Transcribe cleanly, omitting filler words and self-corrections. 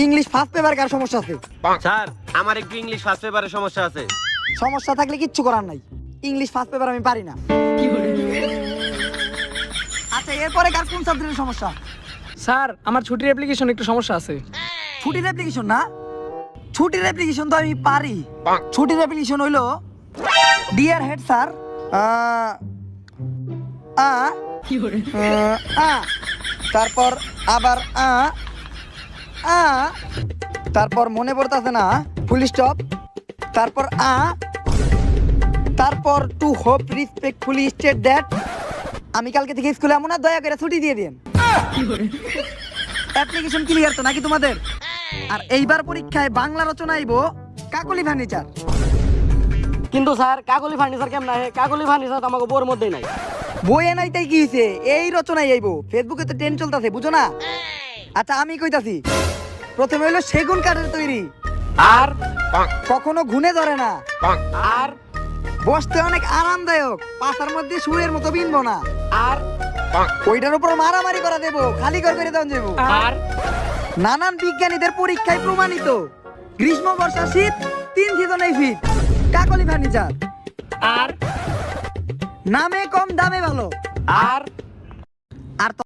English first paper কার সমস্যা আছে? Sir আমার একটু ইংলিশ ফার্স্ট পেপারে সমস্যা আছে। সমস্যা থাকলে কিচ্ছু করার নাই, ইংলিশ ফার্স্ট পেপার আমি পারি না। আচ্ছা এরপরে কার কোন সাবজেক্টের সমস্যা? স্যার আমার ছুটির অ্যাপ্লিকেশন একটু সমস্যা আছে। ছুটির অ্যাপ্লিকেশন না? ছুটির অ্যাপ্লিকেশন তো আমি পারি। ছুটির অ্যাপ্লিকেশন হইলো ডিয়ার হেড স্যার তারপর আবার তারপর মনে পড়তেছে না, ফুল স্টপ, তারপর তারপর টু হোপ রিসপেক্টফুলি স্টেট দ্যাট আমি কালকে থেকে স্কুলে আমো না, দয়া করে ছুটি দিয়ে দিন। অ্যাপ্লিকেশন ক্লিয়ার তো নাকি তোমাদের? আর এইবার পরীক্ষায় বাংলা রচনা আইবো কাকলি ফার্নিচার। কিন্তু স্যার কাকলি ফার্নিচার কেমন আছে? কাকলি ফার্নিচার তো আমাকে বোর মধ্যেই নাই। বইয়ে নাই তাই কি হইছে, এই রচনাই আইবো। ফেসবুকে তো ট্রেন্ড চলতেছে, বুঝো না? আচ্ছা আমি কইতাছি, প্রথমে হইলো সেগুন কাঠের তৈরি, আর কখনো ঘুনে ধরে না, আর বসতে অনেক আরামদায়ক, পাশার মধ্যে শুয়ের মতো বিনবো না, আর ওইটার উপর মারামারি করা দেবো, খালি করে দেওয়া যাবো। আর নানান বিজ্ঞানীদের পরীক্ষায় প্রমাণিত, গ্রীষ্ম বর্ষা শীত 3 সিজনেই ফিট। কাকলি ফার্নিচার, আর নামে কম দামে ভালো। আর আর